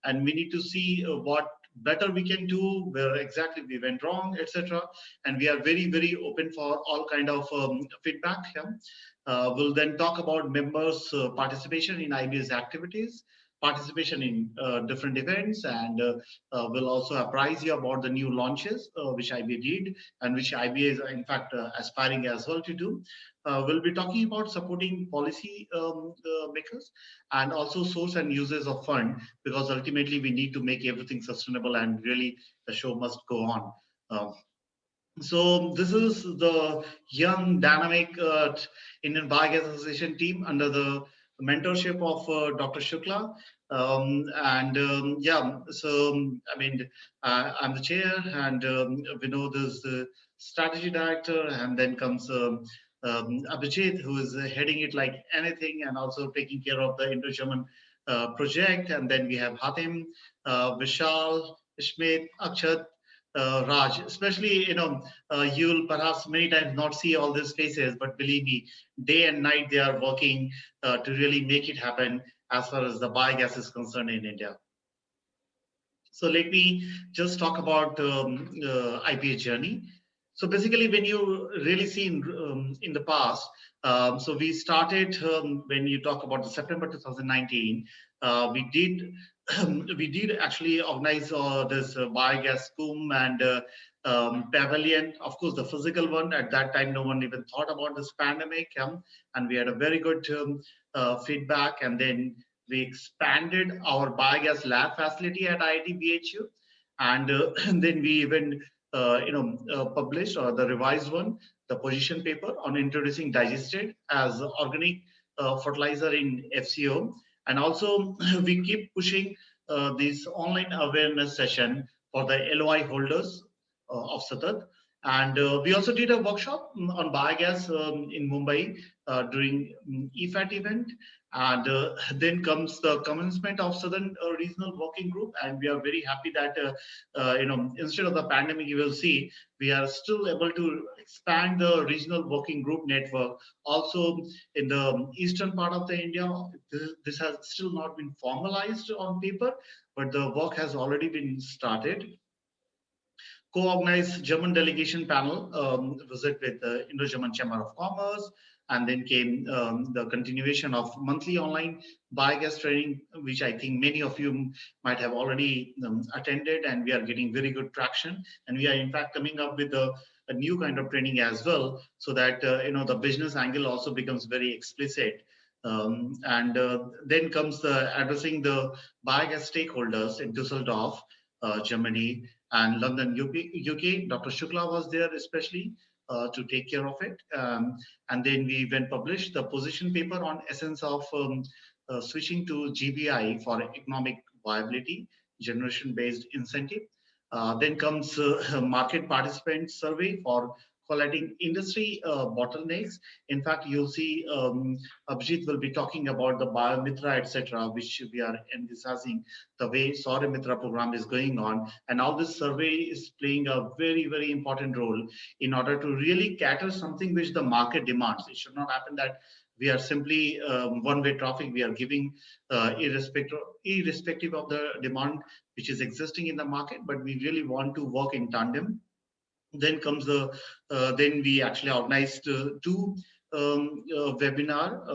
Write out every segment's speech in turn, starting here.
and we need to see what better we can do, where exactly we went wrong, etc. And we are very, very open for all kind of feedback. Yeah. We'll then talk about members' participation in IBA's activities, participation in different events, and we'll also apprise you about the new launches which IBA did and which IBA is in fact aspiring as well to do. We'll be talking about supporting policy makers and also source and uses of fund, because ultimately we need to make everything sustainable and really the show must go on. So this is the young, dynamic Indian Biogas Association team under the mentorship of Dr. Shukla. Yeah, so I mean, I'm the chair, and Vinod is the strategy director, and then comes Abhijit, who is heading it like anything, and also taking care of the Indo-German project. And then we have Hatim, Vishal, Ishmit, Akshat, Raj, especially, you'll perhaps many times not see all these faces, but believe me, day and night they are working to really make it happen as far as the biogas is concerned in India. So let me just talk about IBA Journey. So basically, when you really see in the past, so we started when you talk about the September 2019, we did we did actually organize this biogas boom and pavilion. Of course, the physical one at that time, no one even thought about this pandemic, and we had a very good feedback, and then we expanded our biogas lab facility at IIT BHU, and then we even published the revised one, the position paper on introducing digestate as organic fertilizer in FCO, and also we keep pushing this online awareness session for the LOI holders of Satat. And we also did a workshop on biogas in Mumbai during EFAT event. And then comes the commencement of Southern Regional Working Group, and we are very happy that instead of the pandemic, you will see we are still able to expand the regional working group network also in the eastern part of the India. This has still not been formalized on paper, but the work has already been started. Co-organized German delegation panel visit with the Indo-German Chamber of Commerce, and then came the continuation of monthly online biogas training, which I think many of you might have already attended, and we are getting very good traction. And we are in fact coming up with a new kind of training as well, so that the business angle also becomes very explicit. Then comes the addressing the biogas stakeholders in Düsseldorf, Germany, and London, UK. Dr. Shukla was there especially to take care of it. And then we went published the position paper on essence of switching to GBI for economic viability, generation-based incentive. Then comes market participant survey for collating industry bottlenecks. In fact, you'll see Abhijit will be talking about the biomitra, etc., which we are emphasizing the way Saurya Mitra program is going on. And all this survey is playing a very, very important role in order to really cater something which the market demands. It should not happen that we are simply one-way traffic. We are giving irrespective of the demand which is existing in the market, but we really want to work in tandem. Then comes the then we actually organized two webinar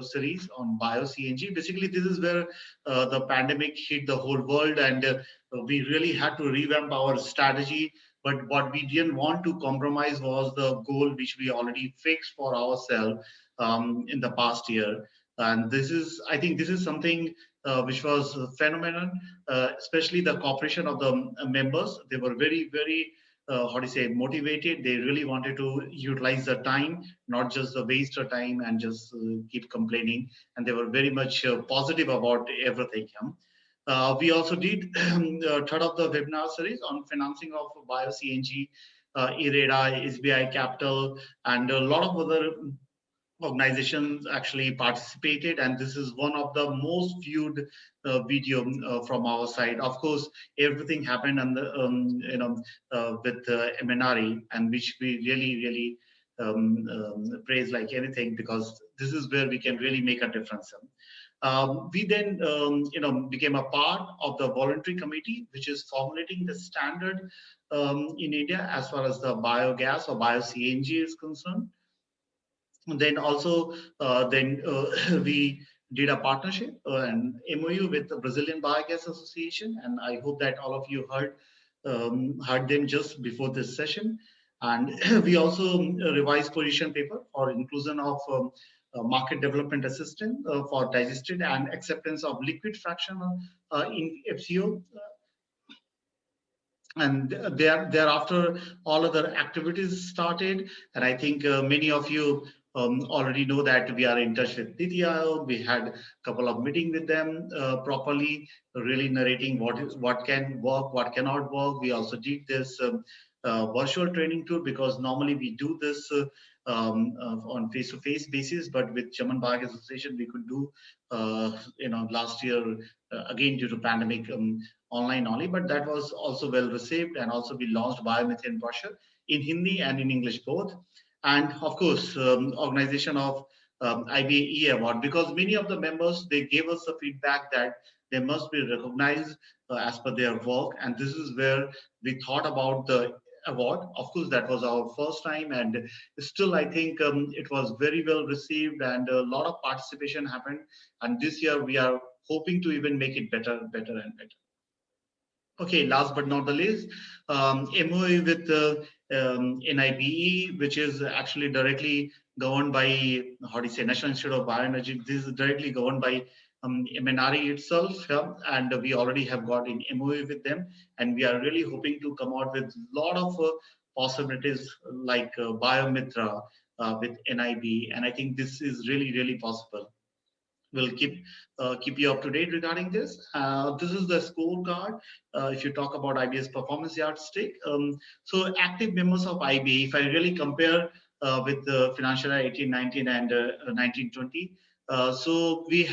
series on bio-CNG. Basically, this is where the pandemic hit the whole world, and we really had to revamp our strategy. But what we didn't want to compromise was the goal which we already fixed for ourselves in the past year. And this is, I think, this is something which was phenomenal, especially the cooperation of the members. They were very, very motivated. They really wanted to utilize the time, not just the waste of time and just keep complaining. And they were very much positive about everything. We also did third of the webinar series on financing of bio-CNG, IREDA, SBI Capital, and a lot of other organizations actually participated, and this is one of the most viewed video from our side. Of course, everything happened on the with MNRE, and which we really praise like anything, because this is where we can really make a difference. We then, became a part of the voluntary committee, which is formulating the standard in India as far as the biogas or bio CNG is concerned. Then also, we did a partnership and MOU with the Brazilian Biogas Association, and I hope that all of you heard them just before this session. And we also revised position paper for inclusion of market development assistant for digested and acceptance of liquid fraction in FCO, and thereafter all other activities started. And I think many of you already know that we are in touch with Niti Aayog. We had a couple of meetings with them properly, really narrating what can work, what cannot work. We also did this virtual training tour, because normally we do this on face-to-face basis, but with German Biogas Association we could do last year, again due to pandemic, online only, but that was also well received. And also we launched biomethane brochure in Hindi and in English both. And of course, organization of IBA award, because many of the members, they gave us the feedback that they must be recognized as per their work. And this is where we thought about the award. Of course, that was our first time, and still I think it was very well received, and a lot of participation happened. And this year we are hoping to even make it better and better. Okay, last but not the least, MOA with NIBE, which is actually directly governed by, how do you say, National Institute of Bioenergy. This is directly governed by MNRE itself, yeah, and we already have got an MOA with them, and we are really hoping to come out with a lot of possibilities like Biomitra with NIB, and I think this is really possible. We'll keep you up to date regarding this. This is the scorecard. If you talk about IBA's performance yardstick, so active members of IBA, if I really compare with the financial year 18-19 and 19-20, so we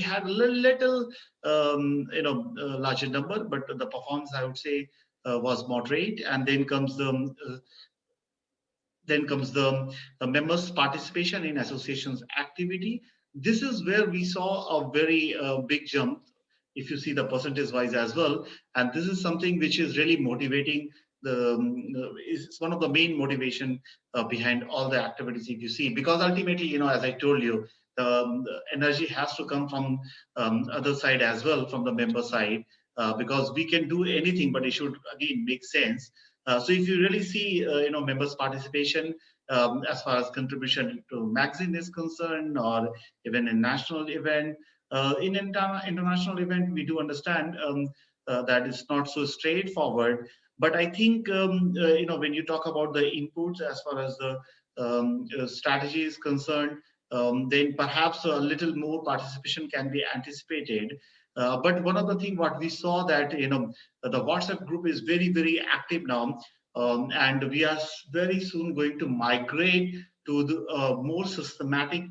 had a little larger number, but the performance, I would say, was moderate. And then comes the members' participation in association's activity. This is where we saw a very big jump, if you see the percentage wise as well. And this is something which is really motivating. It's one of the main motivation behind all the activities, if you see, because ultimately, as I told you, the energy has to come from other side as well, from the member side, because we can do anything, but it should again make sense. So if you really see, members' participation as far as contribution to magazine is concerned, or even in national event, in international event, we do understand that it's not so straightforward. But I think, when you talk about the inputs as far as the strategy is concerned, then perhaps a little more participation can be anticipated. But one of the things what we saw that, the WhatsApp group is very active now, and we are very soon going to migrate to the more systematic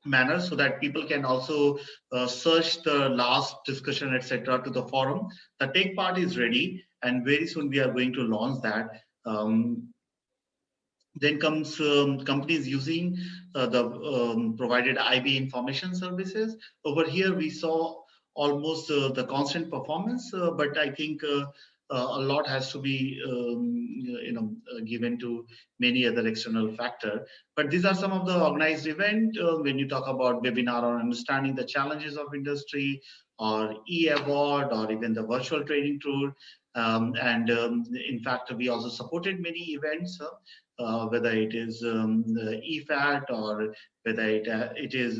manner, so that people can also search the last discussion, etc., to the forum. The take part is ready, and very soon we are going to launch that. Then comes companies using the provided IB information services. Over here, we saw almost the constant performance, but I think a lot has to be given to many other external factor. But these are some of the organized event. When you talk about webinar on understanding the challenges of industry, or e-award, or even the virtual training tour, and in fact we also supported many events, whether it is EFAT, or whether it is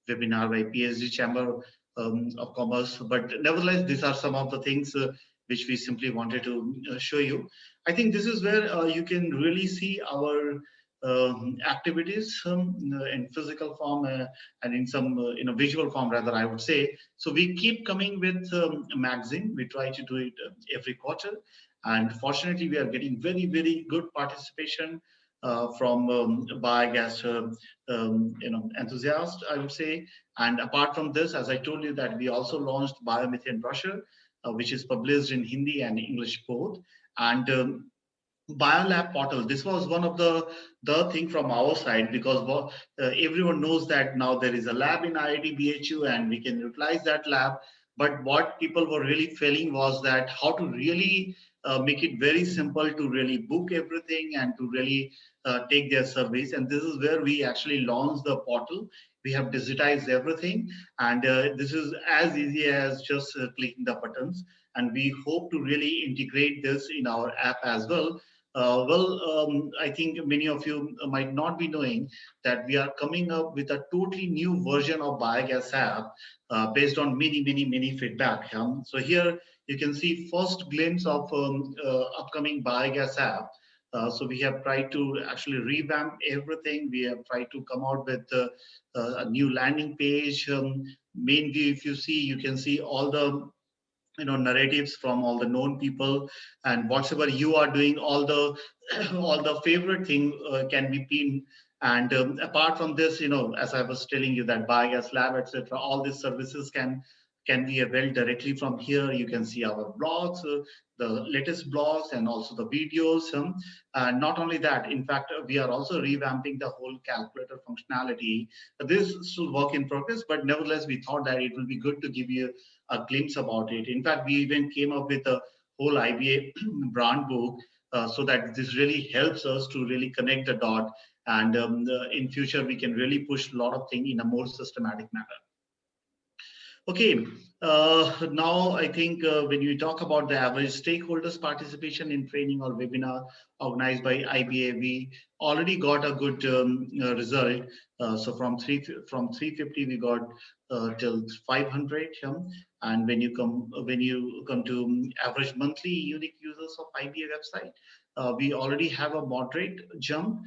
webinar by PhD Chamber of Commerce. But nevertheless, these are some of the things which we simply wanted to show you. I think this is where you can really see our activities in physical form, and in some visual form rather, I would say. So we keep coming with a magazine. We try to do it every quarter, and fortunately we are getting very good participation from biogas enthusiasts, I would say. And apart from this, as I told you, that we also launched biomethane brochure, which is published in Hindi and English both. And biolab portal. This was one of the thing from our side, because everyone knows that now there is a lab in IIT BHU and we can utilize that lab. But what people were really feeling was that how to really make it very simple to really book everything and to really take their service. And this is where we actually launched the portal. We have digitized everything, and this is as easy as just clicking the buttons. And we hope to really integrate this in our app as well. I think many of you might not be knowing that we are coming up with a totally new version of Biogas app based on many feedback. So here you can see first glimpse of upcoming Biogas app. So we have tried to actually revamp everything. We have tried to come out with a new landing page. Main view, if you see, you can see all the narratives from all the known people, and whatever you are doing, all the all the favorite thing can be pinned. And apart from this, as I was telling you, that biogas lab, etc., all these services can be availed directly from here. You can see our blogs, the latest blogs, and also the videos. And not only that, in fact, we are also revamping the whole calculator functionality. This is still work in progress, but nevertheless, we thought that it will be good to give you a glimpse about it. In fact, we even came up with a whole IBA brand book, so that this really helps us to really connect the dot. And in future, we can really push a lot of things in a more systematic manner. Okay, now I think when you talk about the average stakeholders participation in training or webinar organized by IBA, we already got a good result. So from 350 we got till 500, and when you come to average monthly unique users of IBA website, we already have a moderate jump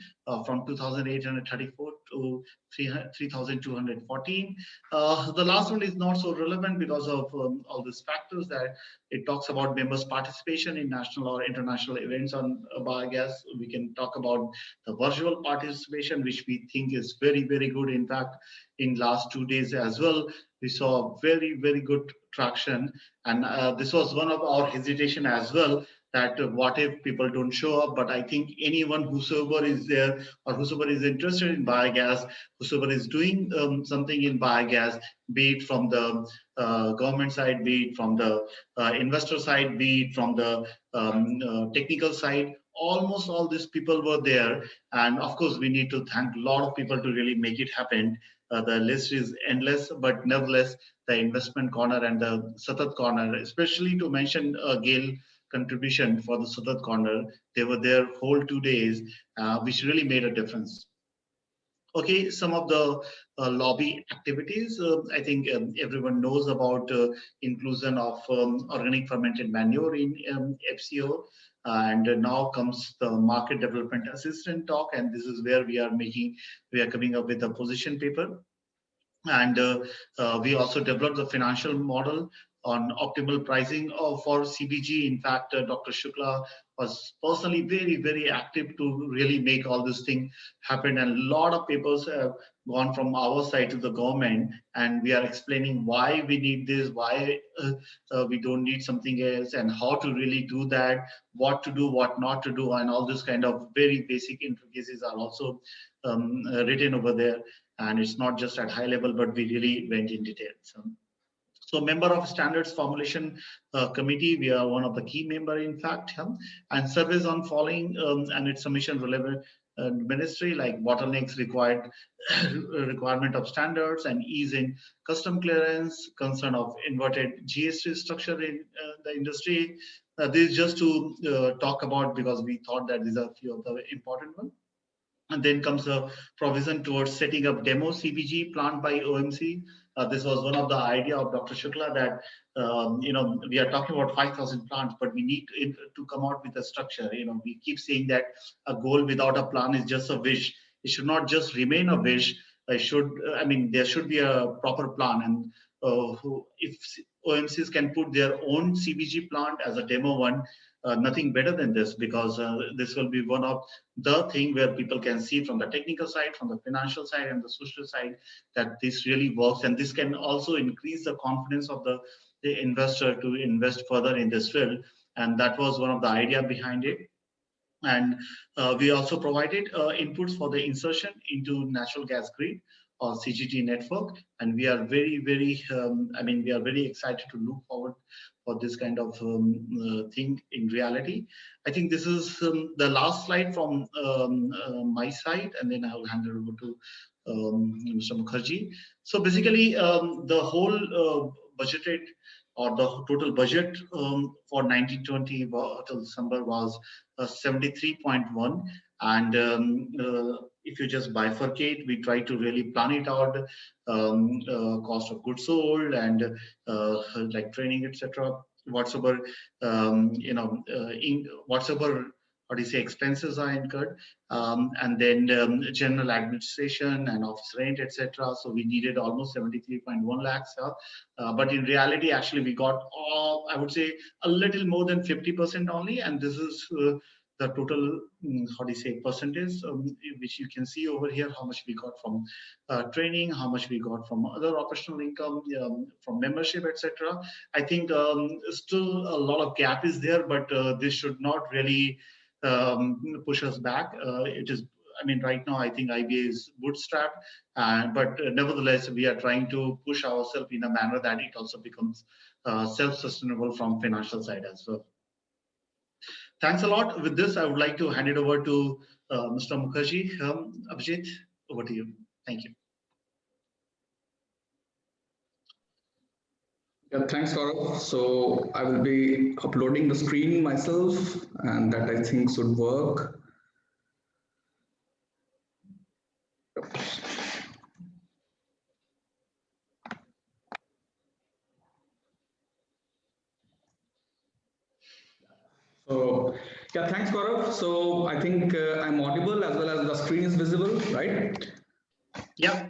from 2,834 to 3,214. The last one is not so relevant because of all these factors that it talks about members' participation in national or international events on biogas. We can talk about the virtual participation, which we think is very good. In fact, in last 2 days as well, we saw very good traction, and this was one of our hesitation as well, that what if people don't show up. But I think anyone whosoever is there or whosoever is interested in biogas, whosoever is doing something in biogas, be it from the government side, be it from the investor side, be it from the technical side, almost all these people were there. And of course, we need to thank a lot of people to really make it happen. The list is endless, but nevertheless, the investment corner and the Satat corner, especially to mention Gail contribution for the Satat corner, they were there whole 2 days, which really made a difference. Okay, some of the lobby activities. I think everyone knows about inclusion of organic fermented manure in FCO. And now comes the market development assistant talk, and this is where we are coming up with a position paper. And we also developed the financial model on optimal pricing for CBG. In fact, Dr. Shukla was personally very active to really make all this thing happen. And a lot of papers have gone from our side to the government, and we are explaining why we need this, why we don't need something else, and how to really do that, what to do, what not to do, and all this kind of very basic intricacies are also written over there. And it's not just at high level, but we really went in detail. So member of standards formulation committee, we are one of the key member, in fact, and surveys on following and its submission relevant ministry, like bottlenecks required requirement of standards and ease in custom clearance, concern of inverted GST structure in the industry. This is just to talk about, because we thought that these are a few of the important ones. And then comes a provision towards setting up demo CBG plant by OMC. This was one of the idea of Dr. Shukla, that we are talking about 5,000 plants, but we need to come out with a structure. We keep saying that a goal without a plan is just a wish. It should not just remain a wish. There should be a proper plan. And if OMCs can put their own CBG plant as a demo one, nothing better than this, because this will be one of the thing where people can see from the technical side, from the financial side, and the social side, that this really works. And this can also increase the confidence of the investor to invest further in this field. And that was one of the idea behind it. And we also provided inputs for the insertion into natural gas grid or CGT network. And we are very, we are very excited to look forward for this kind of thing in reality. I think this is the last slide from my side, and then I will hand it over to Mr. Mukherjee. So basically, the whole budgeted or the total budget for 1920 till December was 73.1. And if you just bifurcate, we try to really plan it out, cost of goods sold and like training, etc. Whatsoever whatsoever, what do you say, expenses are incurred, and then general administration and office rent, etc. So we needed almost 73.1 lakhs. But in reality, actually, we got I would say a little more than 50% only, and this is the total, how do you say, percentage, which you can see over here, how much we got from training, how much we got from other operational income, from membership, etc. I think still a lot of gap is there, but this should not really push us back. It is, I mean, right now, I think IBA is bootstrapped, but nevertheless, we are trying to push ourselves in a manner that it also becomes self-sustainable from financial side as well. Thanks a lot. With this, I would like to hand it over to Mr. Mukherjee. Abhijit, over to you. Thank you. Yeah, thanks, Gaurav. So I will be uploading the screen myself, and that I think should work. So yeah, thanks, Gaurav. So I think I'm audible as well as the screen is visible, right? Yeah.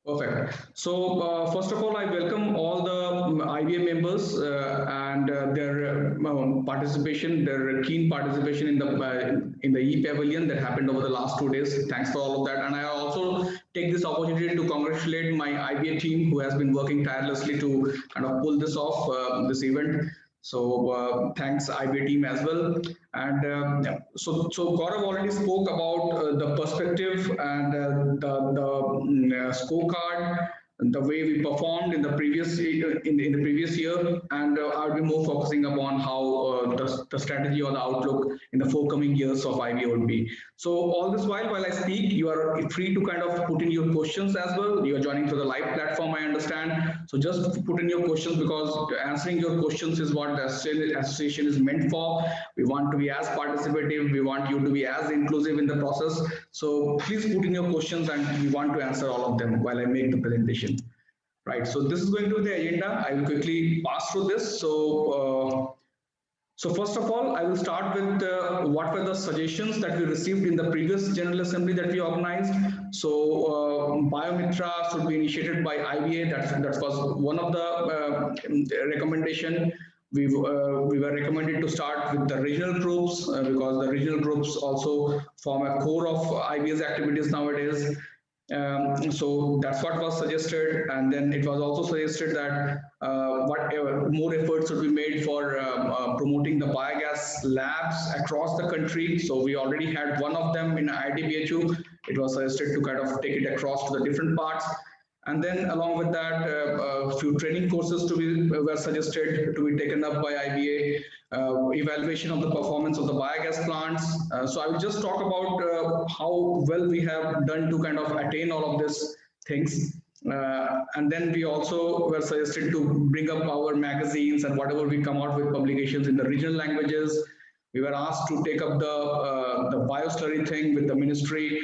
Perfect. So first of all, I welcome all the IBA members and their participation, their keen participation in the e-Pavilion that happened over the last 2 days. Thanks for all of that. And I also take this opportunity to congratulate my IBA team who has been working tirelessly to kind of pull this off, this event. So thanks IBA team as well. And so Gaurav already spoke about the perspective and the scorecard, the way we performed in the previous year, and I'll be more focusing upon how the strategy or the outlook in the forthcoming years of IBA would be. So all this while I speak, you are free to kind of put in your questions as well. You are joining through the live platform, I understand. So just put in your questions, because answering your questions is what the association is meant for. We want to be as participative. We want you to be as inclusive in the process. So please put in your questions, and we want to answer all of them while I make the presentation. Right. So this is going to be the agenda. I will quickly pass through this. So first of all, I will start with what were the suggestions that we received in the previous General Assembly that we organized. So Biomitra should be initiated by IBA. That was one of the recommendation. We were recommended to start with the regional groups because the regional groups also form a core of IBA's activities nowadays. So that's what was suggested, and then it was also suggested that whatever more efforts should be made for promoting the biogas labs across the country. So we already had one of them in IDBHU. It was suggested to kind of take it across to the different parts. And then along with that, a few training courses were suggested to be taken up by IBA, evaluation of the performance of the biogas plants. So I will just talk about how well we have done to kind of attain all of these things. And then we also were suggested to bring up our magazines and whatever we come out with publications in the regional languages. We were asked to take up the bioslurry thing with the ministry,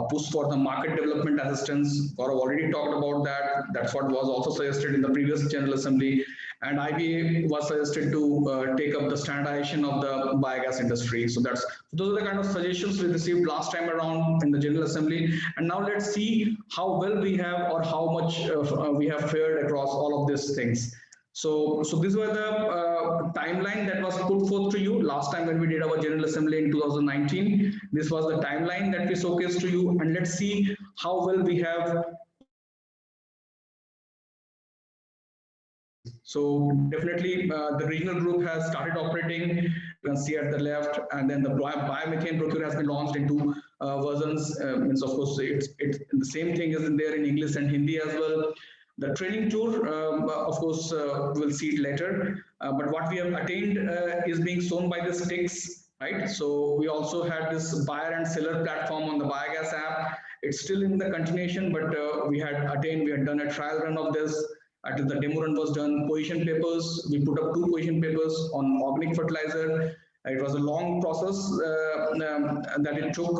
push for the market development assistance. Gaurav already talked about that. That's what was also suggested in the previous General Assembly. And IBA was suggested to take up the standardization of the biogas industry. So those are the kind of suggestions we received last time around in the General Assembly. And now let's see how well we have or how much we have fared across all of these things. So these were the timeline that was put forth to you last time when we did our General Assembly in 2019. This was the timeline that we showcased to you, and let's see how well we have. So definitely the regional group has started operating. You can see at the left, and then the biomethane brochure has been launched in two versions. Means of course it's the same thing is in there in English and Hindi as well. The training tour, of course, we'll see it later. But what we have attained is being shown by the sticks, right? So we also had this buyer and seller platform on the Biogas app. It's still in the continuation, but we had done a trial run of this. Until the demo run was done, position papers, we put up 2 position papers on organic fertilizer. It was a long process that it took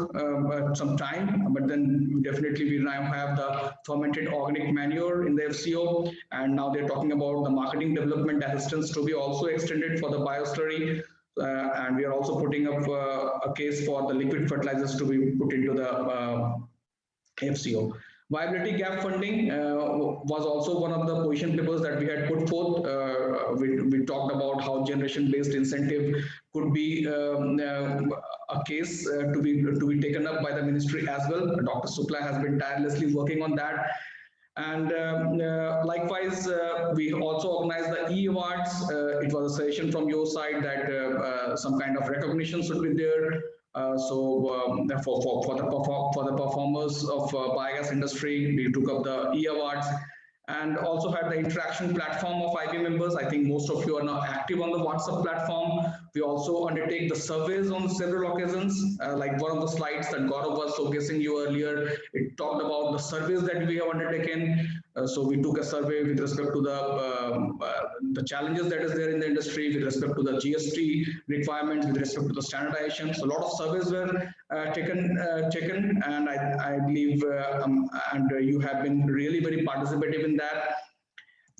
some time, but then definitely we now have the fermented organic manure in the FCO, and now they're talking about the marketing development assistance to be also extended for the bioslurry, and we are also putting up a case for the liquid fertilizers to be put into the FCO. Viability gap funding was also one of the position papers that we had put forth. We talked about how generation-based incentive could be a case to be taken up by the ministry as well. Dr. Sukla has been tirelessly working on that. And likewise, we also organized the e-awards. It was a suggestion from your side that some kind of recognition should be there. For the performers of biogas industry, we took up the e-awards and also had the interaction platform of IBA members. I think most of you are now active on the WhatsApp platform. We also undertake the surveys on several occasions, like one of the slides that Gaurav was showcasing you earlier. It talked about the surveys that we have undertaken. So we took a survey with respect to the challenges that is there in the industry, with respect to the GST requirements, with respect to the standardization. So a lot of surveys were taken, and I believe and you have been really very participative in that.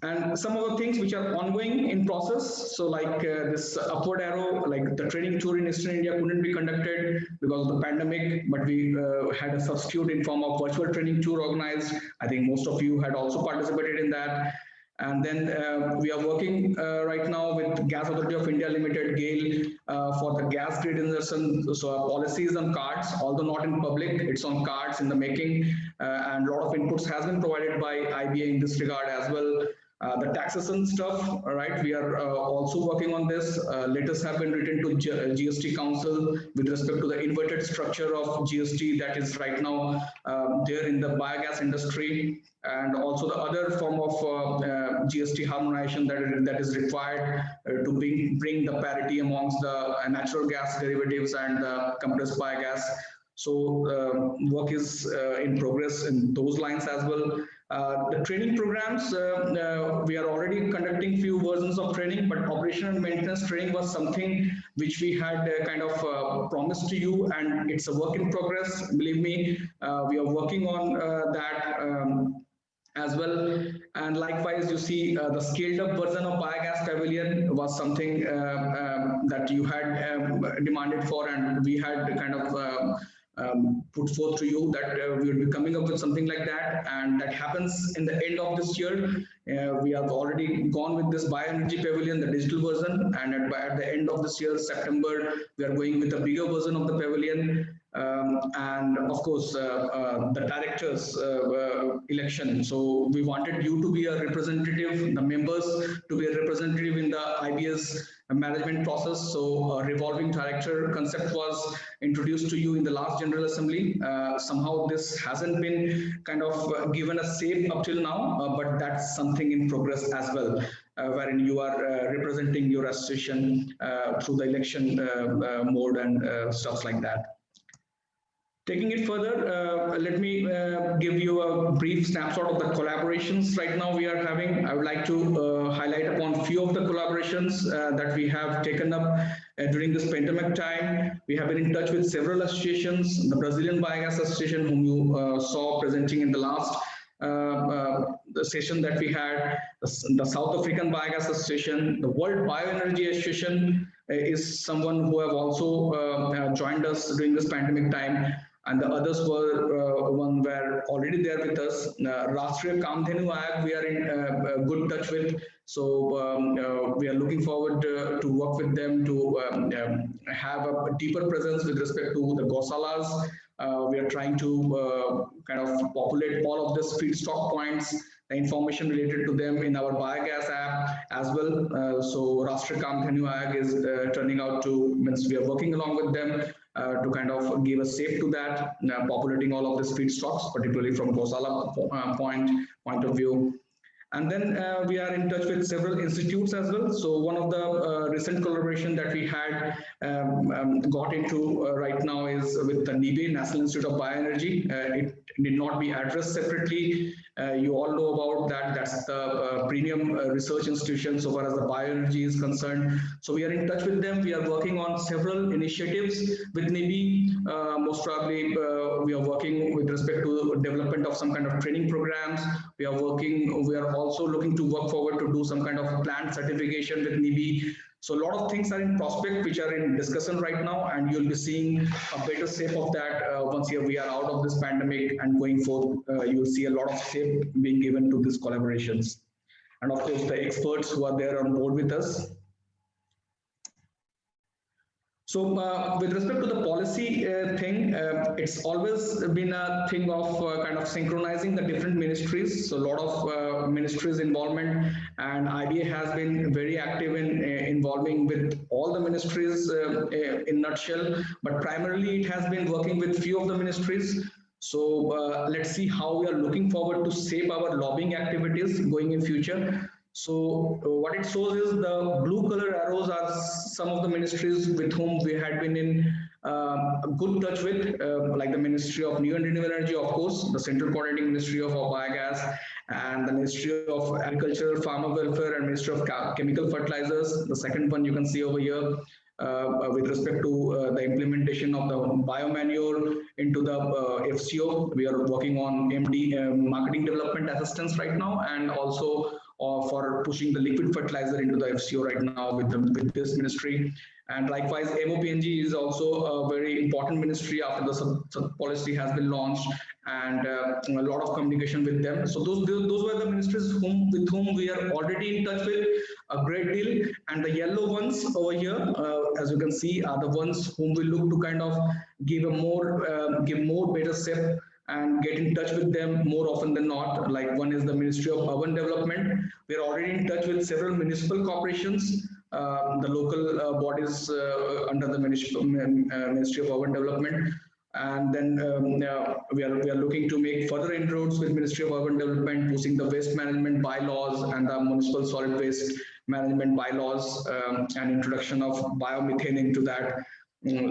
And some of the things which are ongoing in process, so like this upward arrow, like the training tour in Eastern India couldn't be conducted because of the pandemic, but we had a substitute in form of virtual training tour organized. I think most of you had also participated in that. And then we are working right now with Gas Authority of India Limited, GAIL, for the gas grid insertion. So our policy is on cards, although not in public, it's on cards in the making. And a lot of inputs has been provided by IBA in this regard as well. The taxation stuff, all right, we are also working on this. Letters have been written to GST Council with respect to the inverted structure of GST that is right now there in the biogas industry, and also the other form of GST harmonization that is required to bring the parity amongst the natural gas derivatives and the compressed biogas. So work is in progress in those lines as well. The training programs, we are already conducting few versions of training, but operation and maintenance training was something which we had kind of promised to you, and it's a work in progress. Believe me, we are working on that as well. And likewise, you see the scaled up version of Biogas Pavilion was something that you had demanded for, and we had kind of put forth to you that we will be coming up with something like that, and that happens in the end of this year. We have already gone with this BioEnergy Pavilion, the digital version, and at the end of this year, September, we are going with a bigger version of the pavilion. And of course, the directors election. So we wanted you to be a representative, the members to be a representative in the IBA's management process. So a revolving director concept was introduced to you in the last General Assembly. Somehow this hasn't been kind of given a shape up till now, but that's something in progress as well, wherein you are representing your association through the election mode and stuff like that. Taking it further, let me give you a brief snapshot of the collaborations right now we are having. I would like to highlight upon few of the collaborations that we have taken up during this pandemic time. We have been in touch with several associations, the Brazilian Biogas Association, whom you saw presenting in the last the session that we had, the South African Biogas Association, the World BioEnergy Association is someone who have also joined us during this pandemic time. And the others were already there with us. Rashtriya Kamdhenu Aayog, we are in good touch with. So we are looking forward to work with them to have a deeper presence with respect to the Gausalas. We are trying to kind of populate all of these feedstock points the information related to them in our biogas app as well. So Rashtriya Kamdhenu Aayog is turning out to, means we are working along with them to kind of give a shape to that, populating all of these feedstocks, particularly from Gosala point of view. And then we are in touch with several institutes as well. So one of the recent collaboration that we had got into right now is with the NIBE, National Institute of Bioenergy. It did not be addressed separately. You all know about that. That's the premium research institution so far as the bioenergy is concerned. So we are in touch with them. We are working on several initiatives with NIBE. Most probably we are working with respect to development of some kind of training programs. We are also looking to work forward to do some kind of plant certification with NIBE. So a lot of things are in prospect, which are in discussion right now, and you'll be seeing a better shape of that once we are out of this pandemic and going forth. You'll see a lot of shape being given to these collaborations. And of course, the experts who are there on board with us. So with respect to the policy thing, it's always been a thing of kind of synchronizing the different ministries. So a lot of ministries involvement, and IBA has been very active in involving with all the ministries in nutshell, but primarily it has been working with few of the ministries. So let's see how we are looking forward to shape our lobbying activities going in future. So what it shows is the blue color arrows are some of the ministries with whom we had been in good touch with, like the Ministry of New and Renewable Energy, of course, the Central Coordinating Ministry of Biogas, and the Ministry of Agriculture, Farmer Welfare, and Ministry of Chemical Fertilizers. The second one you can see over here. With respect to the implementation of the biomanure into the FCO, we are working on MD, marketing development assistance right now, and also for pushing the liquid fertilizer into the FCO right now with this ministry. And likewise, MOPNG is also a very important ministry after the sub policy has been launched, and a lot of communication with them. So those were the ministries with whom we are already in touch with a great deal. And the yellow ones over here, as you can see, are the ones whom we look to kind of give more better step and get in touch with them more often than not. Like one is the Ministry of Urban Development. We are already in touch with several municipal corporations, the local bodies under the Ministry of Urban Development. And then we are looking to make further inroads with Ministry of Urban Development, pushing the waste management bylaws and the municipal solid waste management bylaws, and introduction of biomethane into that.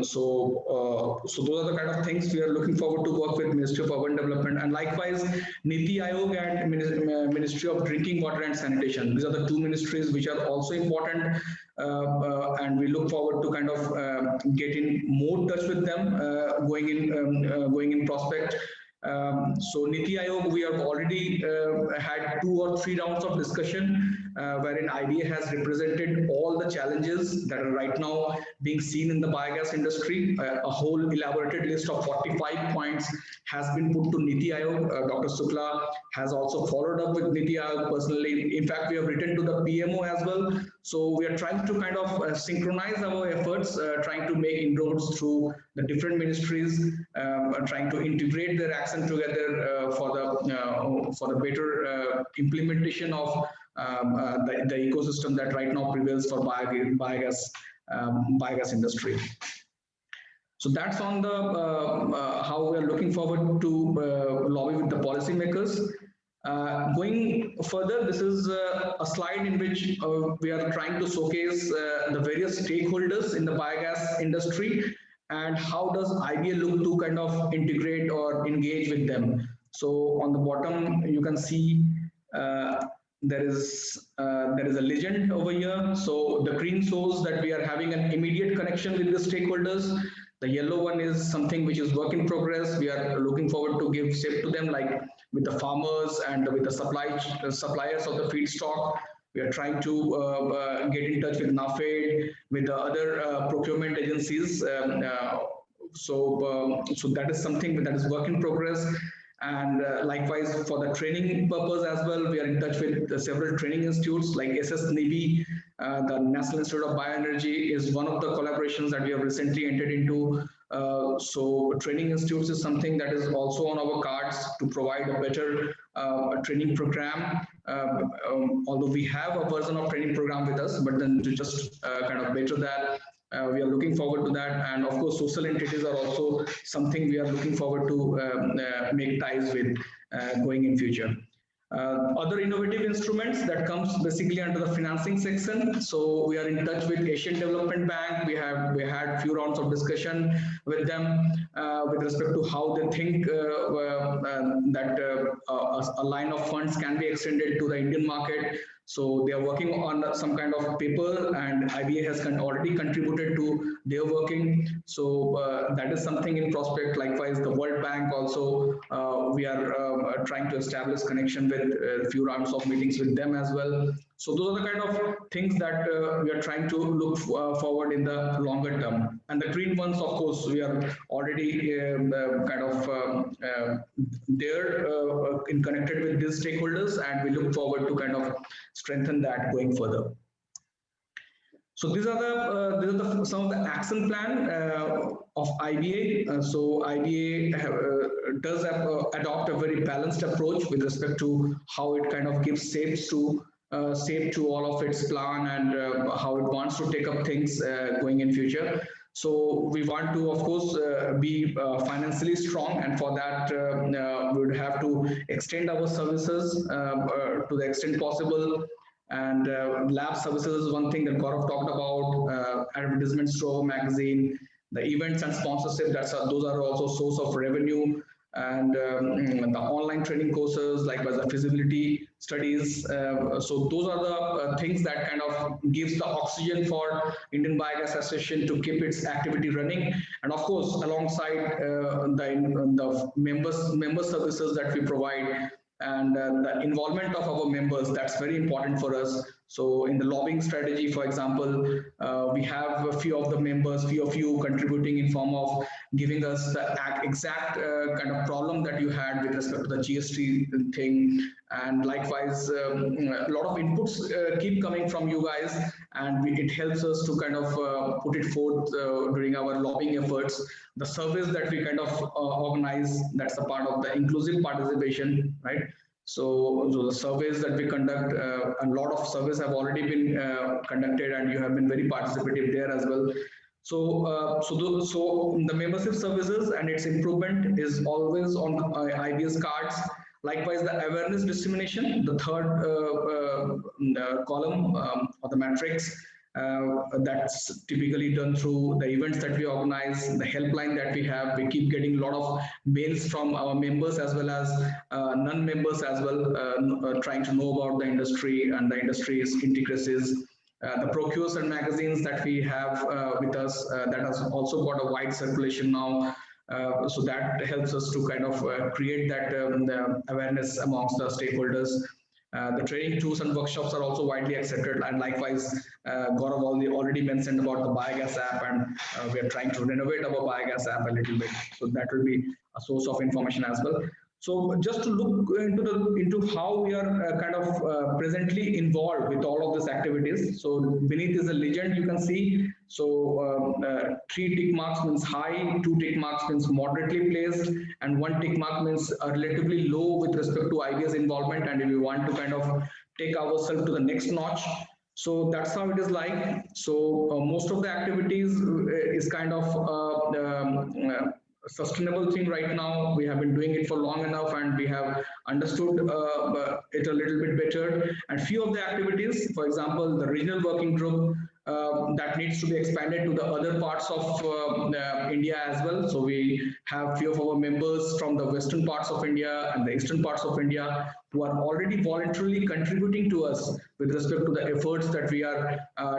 So those are the kind of things we are looking forward to work with Ministry of Urban Development, and likewise Niti Aayog and Ministry of Drinking Water and Sanitation. These are the two ministries which are also important, and we look forward to kind of getting more touch with them going in prospect. So Niti Aayog, we have already had 2 or 3 rounds of discussion wherein IBA has represented all the challenges that are right now being seen in the biogas industry. A whole elaborated list of 45 points has been put to Niti Aayog. Dr. Sukla has also followed up with Niti Aayog personally. In fact, we have written to the PMO as well. So we are trying to kind of synchronize our efforts, trying to make inroads through the different ministries, trying to integrate their action together for the better implementation of the ecosystem that right now prevails for biogas industry. So that's on the how we are looking forward to lobby with the policymakers. Going further, this is a slide in which we are trying to showcase the various stakeholders in the biogas industry and how does IBA look to kind of integrate or engage with them. So on the bottom, you can see there is a legend over here. So the green shows that we are having an immediate connection with the stakeholders. The yellow one is something which is work in progress. We are looking forward to give shape to them, like with the farmers and with the suppliers of the feedstock. We are trying to get in touch with NAFED, with the other procurement agencies. So that is something that is work in progress. And likewise, for the training purpose as well, we are in touch with several training institutes like SS NIBE, The National Institute of Bioenergy is one of the collaborations that we have recently entered into. So training institutes is something that is also on our cards to provide a better training program. Although we have a version of training program with us, but then to just kind of better that, we are looking forward to that. And of course, social entities are also something we are looking forward to make ties with going in future. Other innovative instruments that comes basically under the financing section. So we are in touch with Asian Development Bank. We had few rounds of discussion with them with respect to how they think that a line of funds can be extended to the Indian market. So they are working on some kind of paper, and IBA has already contributed to their working. So that is something in prospect. Likewise, the World Bank also, we are trying to establish connection with a few rounds of meetings with them as well. So those are the kind of things that we are trying to look forward in the longer term. And the green ones, of course, we are already kind of there in connected with these stakeholders, and we look forward to kind of strengthen that going further. So these are the some of the action plan of IBA. So IBA does adopt a very balanced approach with respect to how it kind of gives shape to all of its plan, and how it wants to take up things going in future. So we want to, of course, be financially strong, and for that we would have to extend our services to the extent possible. And lab services is one thing that Gaurav talked about, advertisements, show, magazine, the events and sponsorship, those are also source of revenue. And the online training courses, like the feasibility studies. So those are the things that kind of gives the oxygen for Indian Biogas Association to keep its activity running. And of course, alongside the member services that we provide, and the involvement of our members, that's very important for us. So in the lobbying strategy, for example, we have a few of the members, few of you contributing in form of giving us the exact kind of problem that you had with respect to the GST thing. And likewise, a lot of inputs keep coming from you guys, and it helps us to kind of put it forth during our lobbying efforts. The surveys that we kind of organize, that's a part of the inclusive participation, right? So the surveys that we conduct, a lot of surveys have already been conducted, and you have been very participative there as well. So, so the membership services and its improvement is always on IBA's cards. Likewise, the awareness dissemination, the third column of the matrix, that's typically done through the events that we organize, the helpline that we have. We keep getting a lot of mails from our members as well as non-members as well, trying to know about the industry and the industry's intricacies. The brochures and magazines that we have with us, that has also got a wide circulation now. So that helps us to kind of create that the awareness amongst the stakeholders. The training tools and workshops are also widely accepted, and likewise, Gaurav already mentioned about the Biogas app, and we are trying to renovate our Biogas app a little bit, so that will be a source of information as well. So just to look into how we are kind of presently involved with all of these activities. So beneath is a legend you can see. So 3 tick marks means high, 2 tick marks means moderately placed, and 1 tick mark means relatively low with respect to IBA's involvement, and if we want to kind of take ourselves to the next notch. So that's how it is like. So most of the activities is kind of sustainable thing right now. We have been doing it for long enough, and we have understood it a little bit better. And few of the activities, for example, the regional working group, that needs to be expanded to the other parts of India as well. So we have few of our members from the western parts of India and the eastern parts of India who are already voluntarily contributing to us with respect to the efforts that we are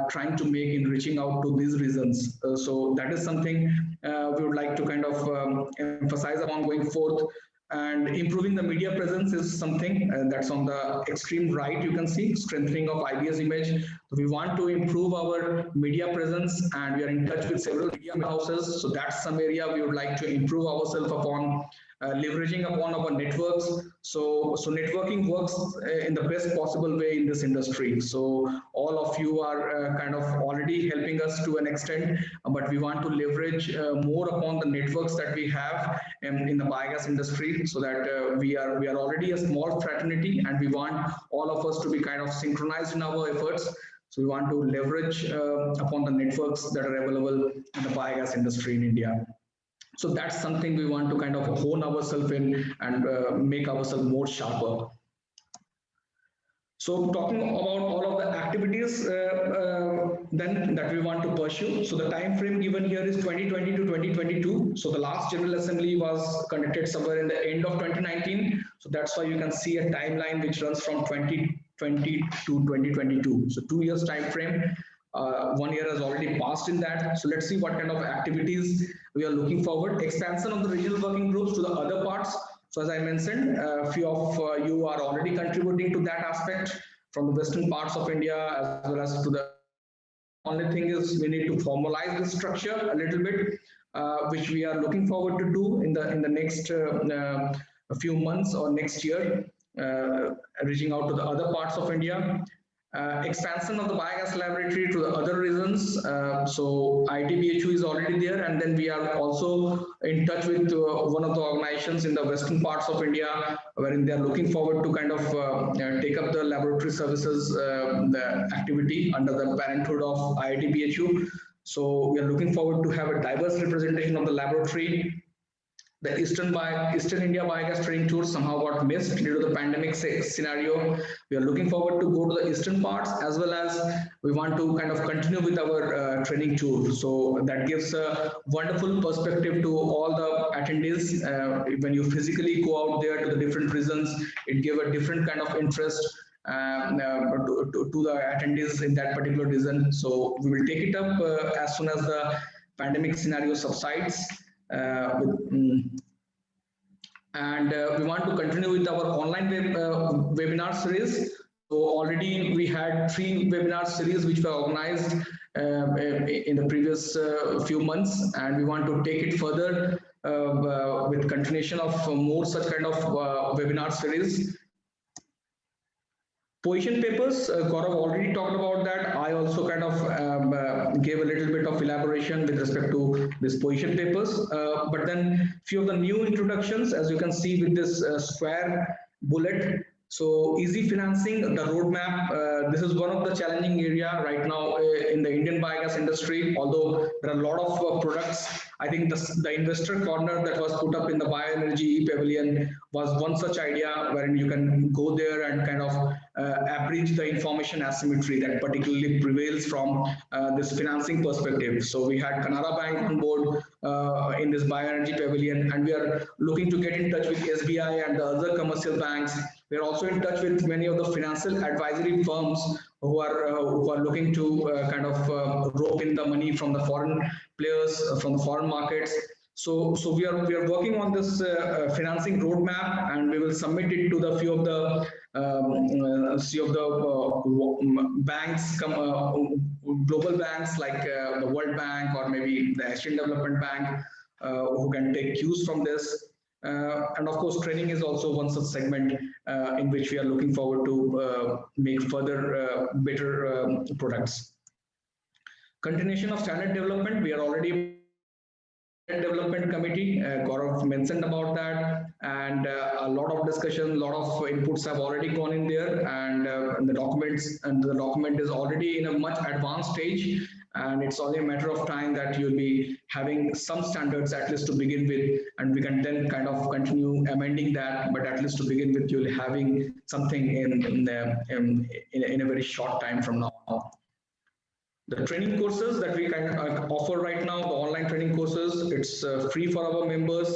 trying to make in reaching out to these regions. So that is something we would like to kind of emphasize upon going forth. And improving the media presence is something that's on the extreme right. You can see strengthening of IBA's image. So we want to improve our media presence, and we are in touch with several media houses. So that's some area we would like to improve ourselves upon, leveraging upon our networks. So networking works in the best possible way in this industry. So all of you are kind of already helping us to an extent, but we want to leverage more upon the networks that we have in the biogas industry, so that we are already a small fraternity, and we want all of us to be kind of synchronized in our efforts. So we want to leverage upon the networks that are available in the biogas industry in India. So that's something we want to kind of hone ourselves in and make ourselves more sharper. So talking about all of the activities then that we want to pursue. So the time frame given here is 2020 to 2022. So the last General Assembly was conducted somewhere in the end of 2019. So that's why you can see a timeline which runs from 2020 to 2022. So 2 years time frame. 1 year has already passed in that. So let's see what kind of activities we are looking forward. Expansion of the regional working groups to the other parts. So as I mentioned, a few of you are already contributing to that aspect from the western parts of India as well as to the only thing is we need to formalize the structure a little bit, which we are looking forward to do in the next few months or next year, reaching out to the other parts of India. Expansion of the biogas laboratory to the other regions. So ITBHU is already there, and then we are also in touch with one of the organizations in the western parts of India, wherein they are looking forward to kind of take up the laboratory services the activity under the parenthood of ITBHU. So we are looking forward to have a diverse representation of the laboratory. The Eastern India Biogas training tour somehow got missed due to the pandemic scenario. We are looking forward to go to the eastern parts, as well as we want to kind of continue with our training tour. So that gives a wonderful perspective to all the attendees. When you physically go out there to the different regions, it gives a different kind of interest to the attendees in that particular region. So we will take it up as soon as the pandemic scenario subsides. And we want to continue with our online webinar series. So already we had 3 webinar series which were organized in the previous few months, and we want to take it further with continuation of more such kind of webinar series. Position papers, Gaurav already talked about that. I also kind of gave a little bit of elaboration with respect to this position papers. But then few of the new introductions, as you can see with this square bullet. So easy financing, the roadmap. This is one of the challenging area right now in the Indian biogas industry. Although there are a lot of products, I think the investor corner that was put up in the BioEnergy e-Pavilion was one such idea wherein you can go there and kind of abridge the information asymmetry that particularly prevails from this financing perspective. So we had Canara Bank on board in this BioEnergy Pavilion, and we are looking to get in touch with SBI and the other commercial banks. We are also in touch with many of the financial advisory firms who are looking to kind of rope in the money from the foreign players, from the foreign markets. So we are working on this financing roadmap, and we will submit it to the few of the banks, global banks like the World Bank or maybe the Asian Development Bank, who can take cues from this. And of course, training is also one such segment in which we are looking forward to make further better products. Continuation of standard development. We are already development committee. Gaurav mentioned about that, and a lot of discussion, a lot of inputs have already gone in there, and the document is already in a much advanced stage, and it's only a matter of time that you'll be having some standards at least to begin with, and we can then kind of continue amending that, but at least to begin with, you'll having something in a very short time from now. The training courses that we can offer right now, the online training courses, it's free for our members.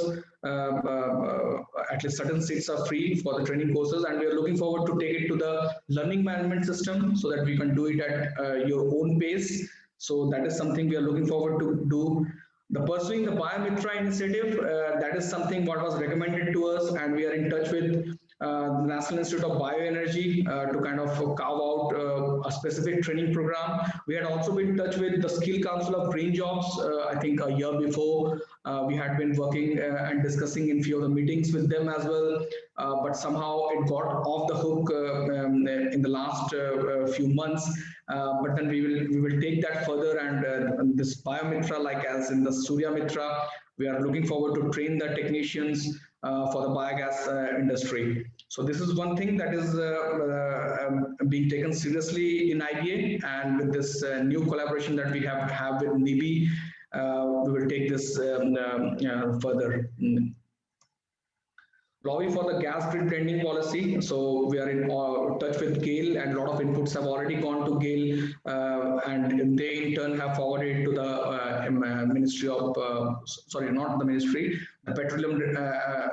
At least certain seats are free for the training courses, and we are looking forward to take it to the learning management system so that we can do it at your own pace. So that is something we are looking forward to do. The pursuing the Biomitra initiative, that is something what was recommended to us, and we are in touch with the National Institute of Bioenergy to kind of carve out a specific training program. We had also been in touch with the Skill Council of Green Jobs. I think a year before, we had been working and discussing in few of the meetings with them as well. But somehow it got off the hook in the last few months. But then we will take that further, and this Biomitra, like as in the Surya Mitra, we are looking forward to train the technicians for the biogas industry. So this is one thing that is being taken seriously in IBA, and with this new collaboration that we have with NIBI, we will take this further. Lobby for the gas grid blending policy. So we are in touch with GAIL, and a lot of inputs have already gone to GAIL, and they in turn have forwarded to the Ministry of, sorry, not the Ministry, the Petroleum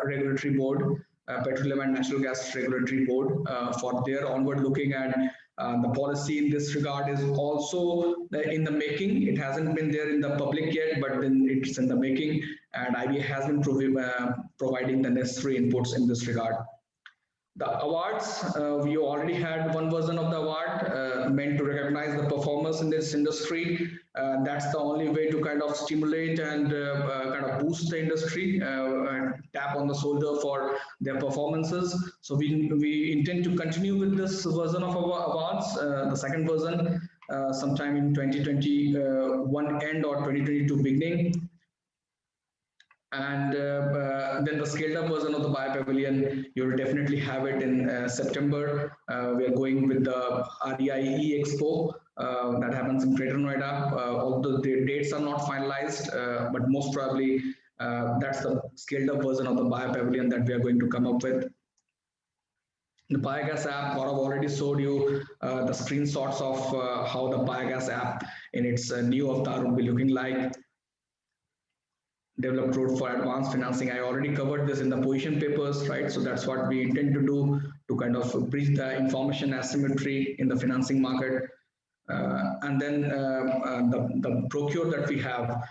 Regulatory Board, Petroleum and Natural Gas Regulatory Board, for their onward looking at the policy in this regard is also in the making. It hasn't been there in the public yet, but then it's in the making, and IBA has been providing the necessary inputs in this regard. The awards, we already had one version of the award meant to recognize the performers in this industry. That's the only way to kind of stimulate and kind of boost the industry, and tap on the shoulder for their performances. So we intend to continue with this version of our awards, the second version, sometime in 2021 end or 2022 beginning. And then the scaled up version of the BioPavilion, you will definitely have it in September. We are going with the REIE Expo that happens in Greater Noida. Although the dates are not finalized, but most probably that's the scaled up version of the BioPavilion that we are going to come up with. The Biogas app, Gaurav already showed you the screenshots of how the Biogas app in its new avatar will be looking like. Developed road for advanced financing. I already covered this in the position papers, right? So that's what we intend to do to kind of bridge the information asymmetry in the financing market. And then the procure that we have,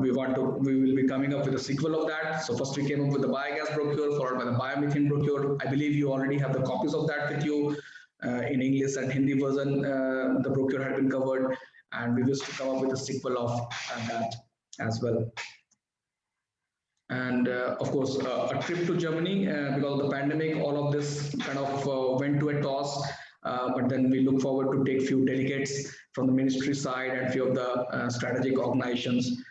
we will be coming up with a sequel of that. So first we came up with the biogas procure, followed by the biomethane procure. I believe you already have the copies of that with you. In English and Hindi version, the procure had been covered, and we wish to come up with a sequel of that as well. And of course, a trip to Germany, because of the pandemic, all of this kind of went to a toss. But then we look forward to take few delegates from the ministry side and few of the strategic organizations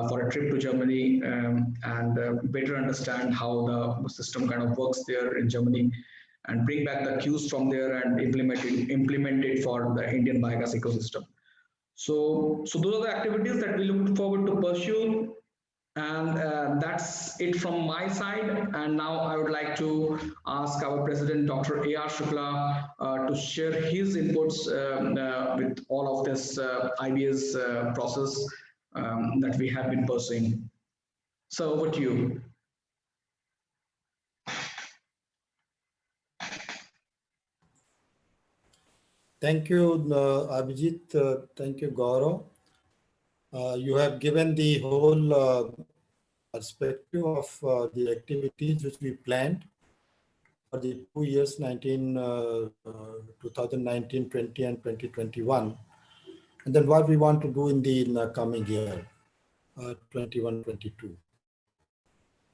for a trip to Germany, and better understand how the system kind of works there in Germany, and bring back the cues from there and implement it for the Indian biogas ecosystem. So those are the activities that we look forward to pursue. And that's it from my side. And now I would like to ask our President, Dr. A.R. Shukla, to share his inputs with all of this IBA's process that we have been pursuing. So over to you. Thank you, Abhijit. Thank you, Gaurav. You have given the whole perspective of the activities which we planned for the 2 years 2019, 20 and 2021, and then what we want to do in the coming year 21, 22.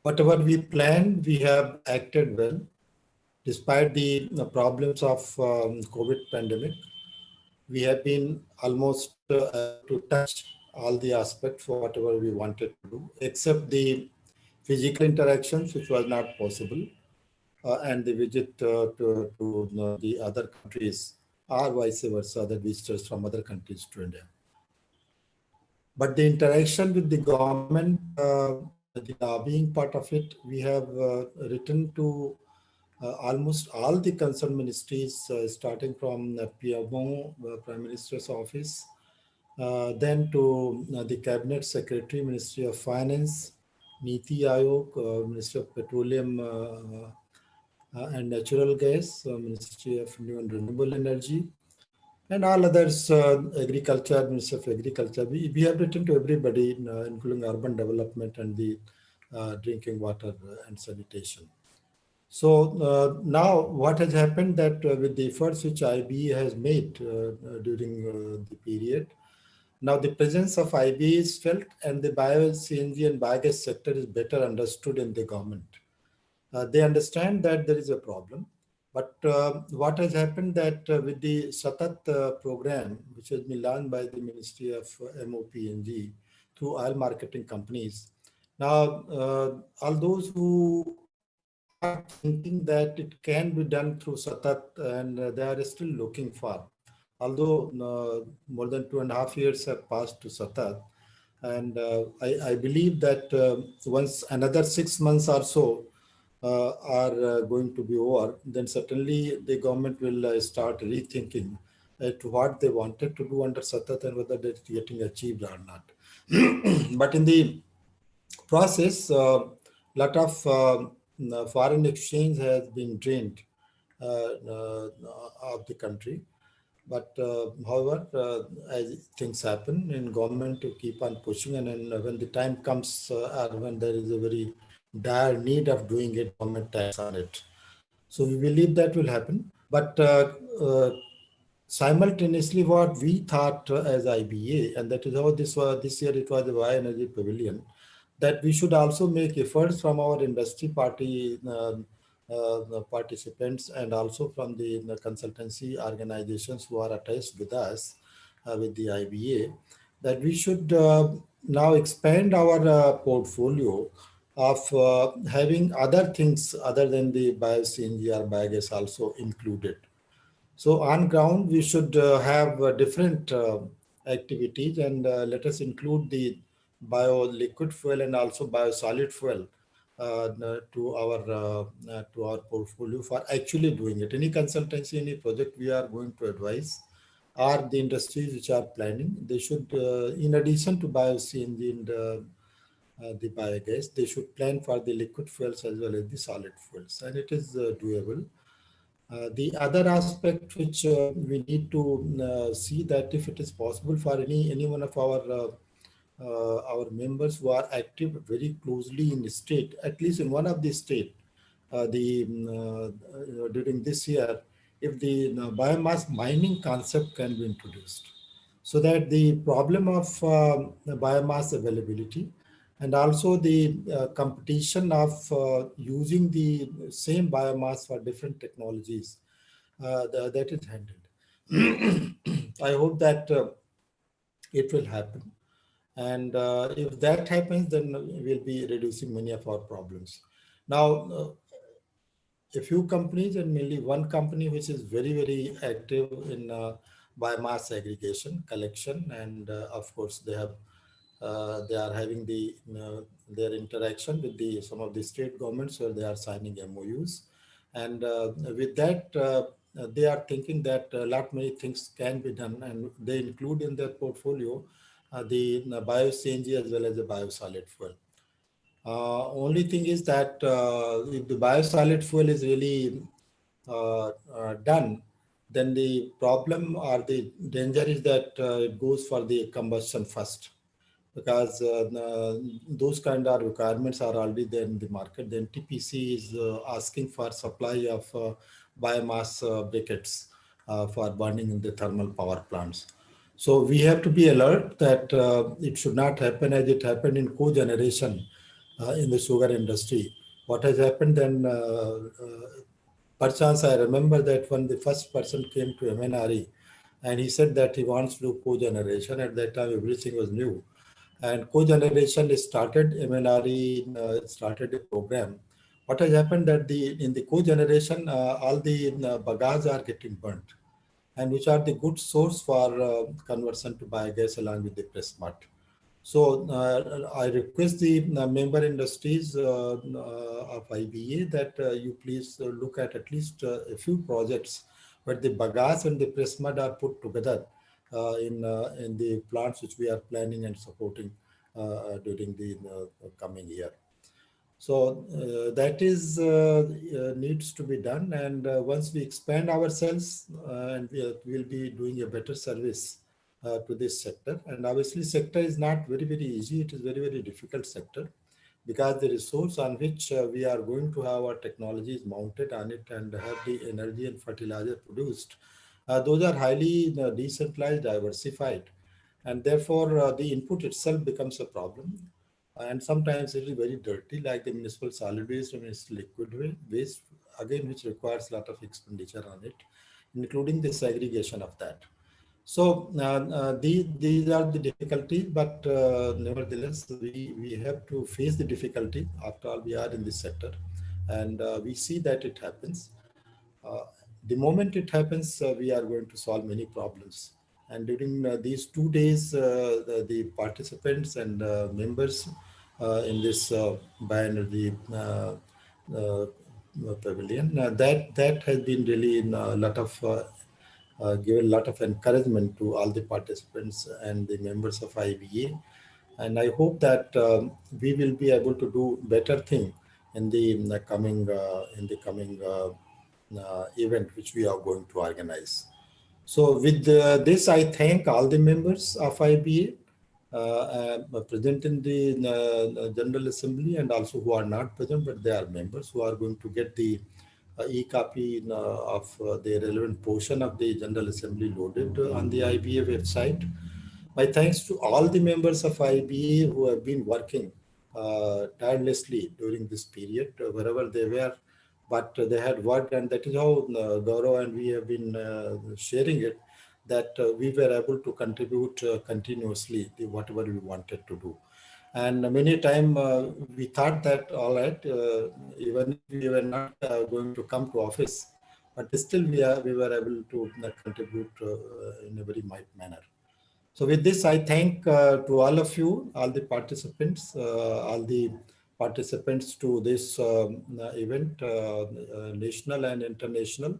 Whatever we planned, we have acted well despite the problems of COVID pandemic. We have been almost to touch all the aspects for whatever we wanted to do, except the physical interactions, which was not possible, and the visit to the other countries, or vice versa, the visitors from other countries to India. But the interaction with the government, the lobbying part of it, we have written to almost all the concerned ministries, starting from PMO, Prime Minister's Office, then to the Cabinet Secretary, Ministry of Finance, Niti Aayog, Ministry of Petroleum and Natural Gas, Ministry of New and Renewable Energy, and all others, Agriculture, Ministry of Agriculture. We have written to everybody, including urban development and the drinking water and sanitation. So now what has happened that with the efforts which IBA has made during the period, now the presence of IBA is felt and the bio-CNG and biogas sector is better understood in the government. They understand that there is a problem. But what has happened that with the Satat program, which has been launched by the Ministry of MOPNG through oil marketing companies, now all those who are thinking that it can be done through Satat and they are still looking for, although more than 2.5 years have passed to Satat, and I believe that once another 6 months or so are going to be over, then certainly the government will start rethinking to what they wanted to do under Satat and whether it's getting achieved or not. But in the process, lot of foreign exchange has been drained of the country. But however, as things happen in government to keep on pushing, and then when the time comes or when there is a very dire need of doing it, government acts on it. So we believe that will happen. But simultaneously, what we thought as IBA, and that is how this year it was the BioEnergy Pavilion, that we should also make efforts from our industry party participants and also from the consultancy organizations who are attached with us with the IBA, that we should now expand our portfolio of having other things other than the bio-CNG or biogas also included. So on ground, we should have different activities, and let us include the bio-liquid fuel and also bio-solid fuel to our portfolio for actually doing it. Any consultancy, any project we are going to advise, or the industries which are planning, they should, in addition to bio-CNG and the biogas, they should plan for the liquid fuels as well as the solid fuels, and it is doable. The other aspect which we need to see that if it is possible for any one of our members who are active very closely in the state, at least in one of the state, during this year, if the biomass mining concept can be introduced, so that the problem of the biomass availability and also the competition of using the same biomass for different technologies, that is handled. I hope that it will happen. And if that happens, then we'll be reducing many of our problems. Now, a few companies and mainly one company which is very active in biomass aggregation, collection, and of course they are having their interaction with some of the state governments where they are signing MOUs, and with that they are thinking that a lot many things can be done, and they include in their portfolio the bio-CNG as well as the bio-solid fuel. Only thing is that if the bio-solid fuel is really done, then the problem or the danger is that it goes for the combustion first, because those kind of requirements are already there in the market. Then TPC is asking for supply of biomass briquettes for burning in the thermal power plants. So we have to be alert that it should not happen as it happened in cogeneration in the sugar industry. What has happened then, perchance I remember that when the first person came to MNRE and he said that he wants to do cogeneration, at that time everything was new. And cogeneration is started, MNRE started a program. What has happened that in the cogeneration, all the bagasse are getting burnt, and which are the good source for conversion to biogas along with the press mud. So I request the member industries of IBA that you please look at least a few projects where the bagasse and the press mud are put together in the plants which we are planning and supporting during the coming year. So that is needs to be done, and once we expand ourselves, and we'll be doing a better service to this sector. And obviously, sector is not very easy. It is very difficult sector, because the resource on which we are going to have our technologies mounted on it and have the energy and fertilizer produced, those are highly decentralized, diversified, and therefore the input itself becomes a problem. And sometimes it is very dirty, like the municipal solid waste and municipal liquid waste, again, which requires a lot of expenditure on it, including the segregation of that. So these are the difficulties, but nevertheless, we have to face the difficulty. After all, we are in this sector, and we see that it happens. Uh, the moment it happens, we are going to solve many problems. And during these 2 days, the participants and members in this bioenergy uh, pavilion, that has been really a lot of given a lot of encouragement to all the participants and the members of IBA. And I hope that we will be able to do better thing in the coming event which we are going to organize. So with this, I thank all the members of IBA present in the General Assembly, and also who are not present, but they are members who are going to get the e-copy of the relevant portion of the General Assembly loaded on the IBA website. My thanks to all the members of IBA who have been working tirelessly during this period, wherever they were, but they had worked, and that is how Gaurav and we have been sharing it, that we were able to contribute continuously to whatever we wanted to do. And many time we thought that, all right, even if we were not going to come to office, but still we were able to contribute in a very manner. So with this, I thank to all of you, all the participants to this event, national and international.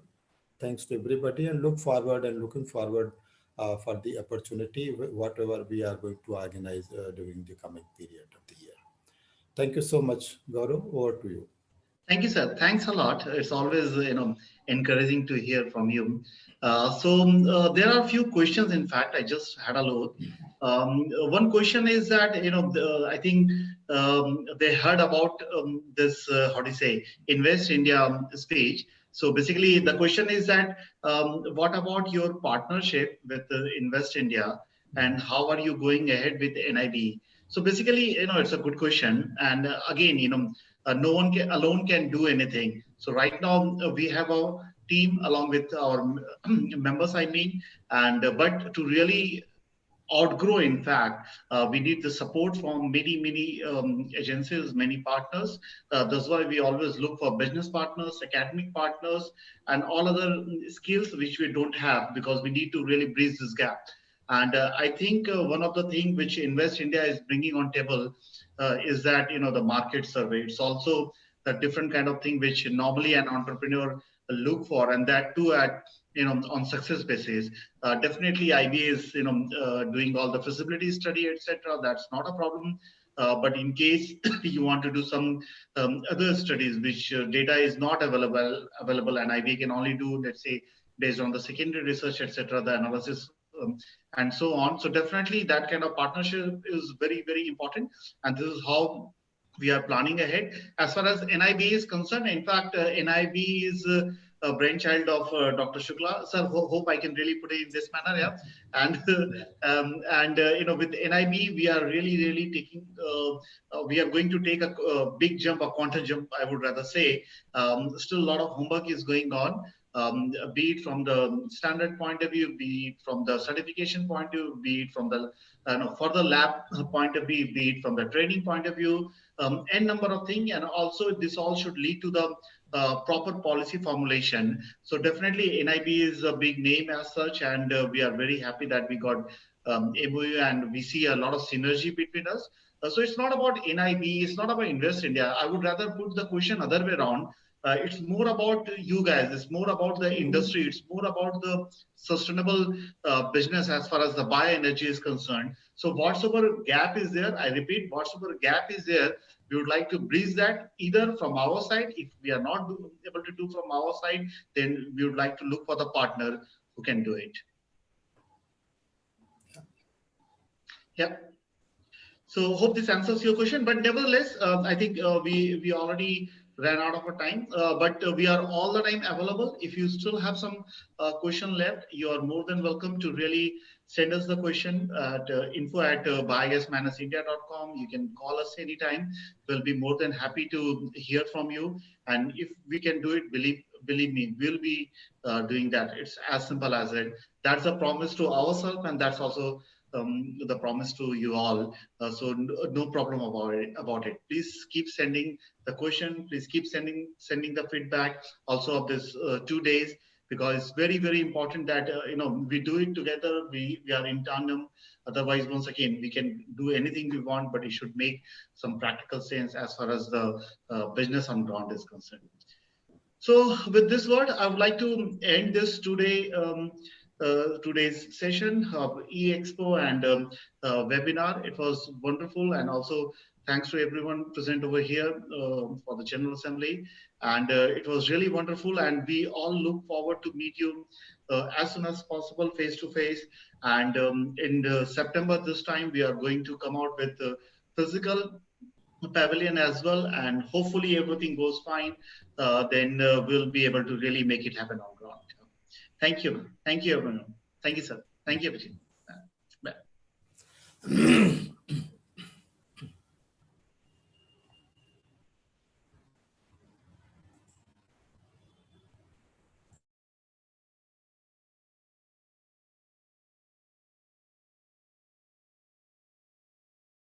Thanks to everybody, and looking forward for the opportunity, whatever we are going to organize during the coming period of the year. Thank you so much, Gaurav. Over to you. Thank you, sir. Thanks a lot. It's always encouraging to hear from you. There are a few questions. In fact, I just had a look. One question is that I think they heard about this how do you say Invest India speech. So basically, the question is that what about your partnership with Invest India, and how are you going ahead with NIB? So basically, it's a good question, and again, no one alone can do anything. So right now we have a team along with our members, I mean, and but to really outgrow, in fact, we need the support from many agencies, many partners. That's why we always look for business partners, academic partners, and all other skills which we don't have, because we need to really bridge this gap. And I think one of the things which Invest India is bringing on table is that the market survey. It's also a different kind of thing which normally an entrepreneur look for, and that too at on success basis. Definitely, IBA is doing all the feasibility study, etc. That's not a problem. But in case you want to do some other studies which data is not available, and IBA can only do, let's say, based on the secondary research, etc., the analysis and so on. So definitely that kind of partnership is very important, and this is how we are planning ahead. As far as NIB is concerned, in fact, NIB is a brainchild of Dr. Shukla. Sir, hope I can really put it in this manner, yeah. And with NIB, we are really taking. We are going to take a big jump, a quantum jump, I would rather say. Still, a lot of homework is going on. Be it from the standard point of view, be it from the certification point of view, be it from the for the lab point of view, be it from the training point of view, n number of things, and also this all should lead to the proper policy formulation. So definitely NIB is a big name as such, and we are very happy that we got MOU, and we see a lot of synergy between us. So it's not about NIB, it's not about Invest India. I would rather put the question other way around. It's more about you guys. It's more about the industry. It's more about the sustainable business as far as the bioenergy is concerned. So whatsoever gap is there, I repeat, whatsoever gap is there, we would like to bridge that either from our side. If we are not able to do from our side, then we would like to look for the partner who can do it. Yeah. So hope this answers your question. But nevertheless, I think we already ran out of our time. But we are all the time available. If you still have some question left, you are more than welcome to really send us the question at info@biogasindia.com. You can call us anytime. We'll be more than happy to hear from you. And if we can do it, believe me, we'll be doing that. It's as simple as it. That's a promise to ourselves, and that's also the promise to you all. So no problem about it. Please keep sending the question. Please keep sending the feedback also of this 2 days, because it's very important that we do it together. We are in tandem. Otherwise, once again, we can do anything we want, but it should make some practical sense as far as the business on ground is concerned. So with this word, I would like to end this today's session of e-expo and webinar. It was wonderful, and also thanks to everyone present over here for the General Assembly. And it was really wonderful, and we all look forward to meet you as soon as possible, face to face. And in September this time, we are going to come out with physical pavilion as well, and hopefully everything goes fine. Then we'll be able to really make it happen on ground. Thank you everyone. Thank you, sir. Thank you, Vijay. Bye.